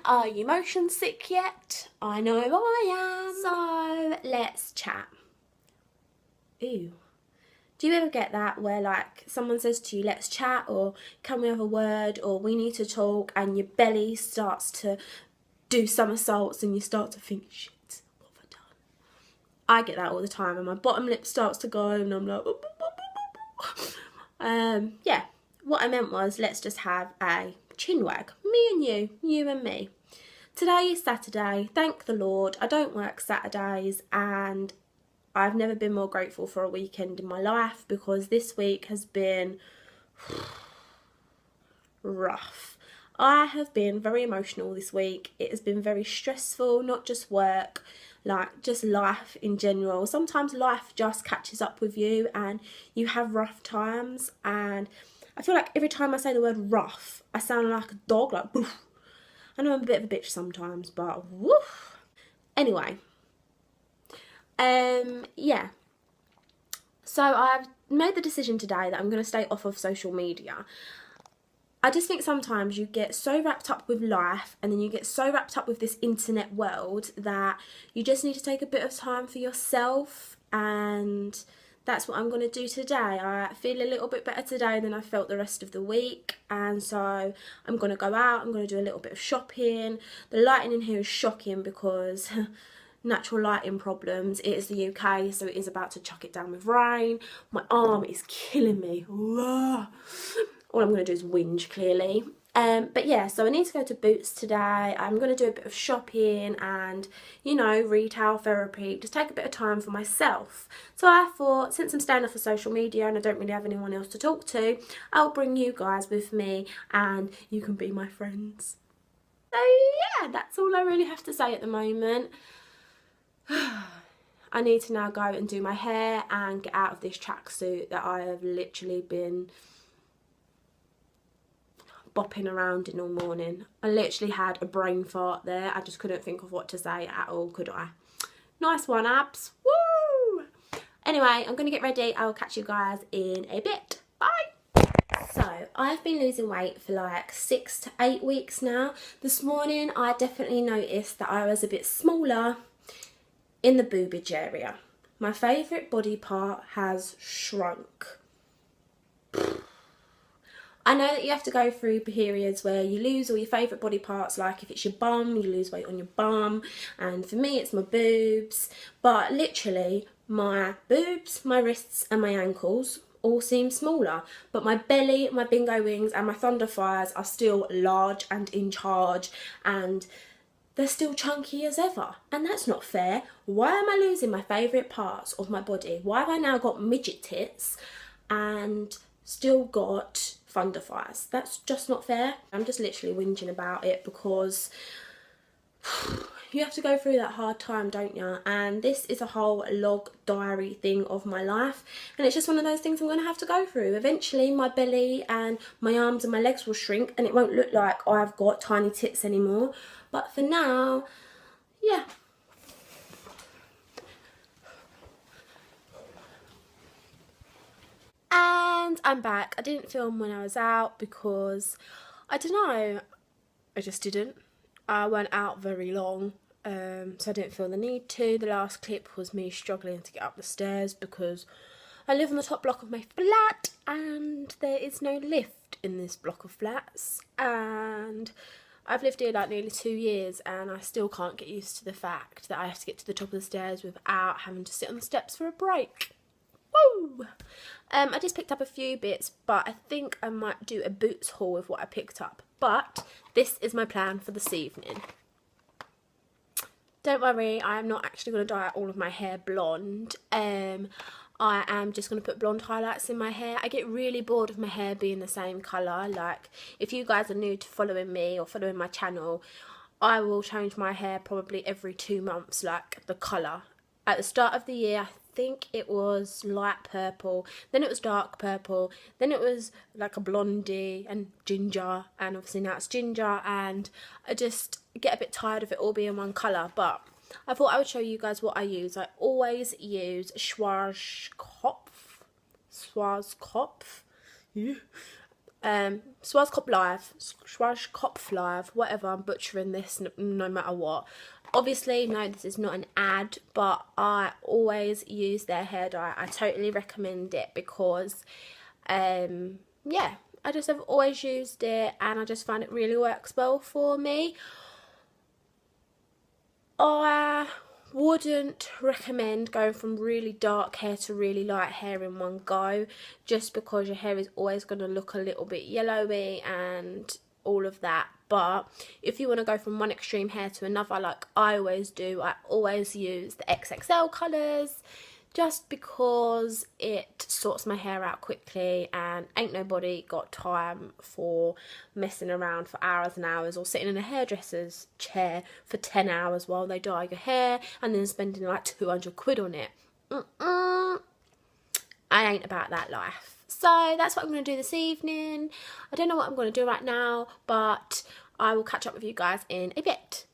Are you motion sick yet? I know I am. So let's chat. Ew. Do you ever get that where like someone says to you, let's chat, or can we have a word, or we need to talk, and your belly starts to do somersaults and you start to think, shit, what have I done? I get that all the time, and my bottom lip starts to go and I'm like, yeah, what I meant was let's just have a chin wag. Me and you and me. Today is Saturday, thank the Lord. I don't work Saturdays, and I've never been more grateful for a weekend in my life, because this week has been rough. I have been very emotional this week. It has been very stressful, not just work, like just life in general. Sometimes life just catches up with you and you have rough times, and I feel like every time I say the word rough, I sound like a dog, like boof. I know I'm a bit of a bitch sometimes, but woof. Anyway, yeah. So I've made the decision today that I'm going to stay off of social media. I just think sometimes you get so wrapped up with life, and then you get so wrapped up with this internet world, that you just need to take a bit of time for yourself, and that's what I'm going to do today. I feel a little bit better today than I felt the rest of the week, and so I'm going to go out, I'm going to do a little bit of shopping. The lighting in here is shocking because natural lighting problems. It is the UK, so it is about to chuck it down with rain. My arm is killing me. All I'm going to do is whinge, clearly. But yeah, so I need to go to Boots today. I'm going to do a bit of shopping and, you know, retail therapy. Just take a bit of time for myself. So I thought, since I'm staying off of social media and I don't really have anyone else to talk to, I'll bring you guys with me and you can be my friends. So yeah, that's all I really have to say at the moment. I need to now go and do my hair and get out of this tracksuit that I have literally been bopping around in all morning. I literally had a brain fart there. I just couldn't think of what to say at all, could I? Nice one, abs. Woo! Anyway, I'm going to get ready. I will catch you guys in a bit. Bye! So, I've been losing weight for like 6 to 8 weeks now. This morning, I definitely noticed that I was a bit smaller in the boobage area. My favourite body part has shrunk. I know that you have to go through periods where you lose all your favourite body parts, like if it's your bum, you lose weight on your bum, and for me it's my boobs, but literally my boobs, my wrists and my ankles all seem smaller, but my belly, my bingo wings and my thunder fires are still large and in charge, and they're still chunky as ever, and that's not fair. Why am I losing my favourite parts of my body? Why have I now got midget tits and still got thunder fires? That's just not fair. I'm just literally whinging about it because you have to go through that hard time, don't you? And this is a whole log diary thing of my life, and it's just one of those things I'm going to have to go through. Eventually my belly and my arms and my legs will shrink and it won't look like I've got tiny tits anymore, but for now, yeah. And I'm back. I didn't film when I was out because, I don't know, I just didn't. I went out very long, so I didn't feel the need to. The last clip was me struggling to get up the stairs because I live on the top block of my flat and there is no lift in this block of flats, and I've lived here like nearly 2 years and I still can't get used to the fact that I have to get to the top of the stairs without having to sit on the steps for a break. Woo! I just picked up a few bits, but I think I might do a Boots haul with what I picked up. But this is my plan for this evening. Don't worry, I am not actually going to dye all of my hair blonde. I am just going to put blonde highlights in my hair. I get really bored of my hair being the same colour. Like, if you guys are new to following me or following my channel, I will change my hair probably every 2 months, like the colour. At the start of the year, I think it was light purple, then it was dark purple, then it was like a blondie and ginger, and obviously now it's ginger, and I just get a bit tired of it all being one colour. But I thought I would show you guys what I use. I always use Schwarzkopf. Yeah. Schwarzkopf Live, whatever, I'm butchering this no matter what. Obviously, no, this is not an ad, but I always use their hair dye. I totally recommend it because, yeah, I just have always used it and I just find it really works well for me. I wouldn't recommend going from really dark hair to really light hair in one go, just because your hair is always going to look a little bit yellowy and all of that. But if you want to go from one extreme hair to another, like I always do, I always use the XXL colours, just because it sorts my hair out quickly and ain't nobody got time for messing around for hours and hours or sitting in a hairdresser's chair for 10 hours while they dye your hair and then spending like 200 quid on it. I ain't about that life. So that's what I'm going to do this evening. I don't know what I'm going to do right now, but I will catch up with you guys in a bit.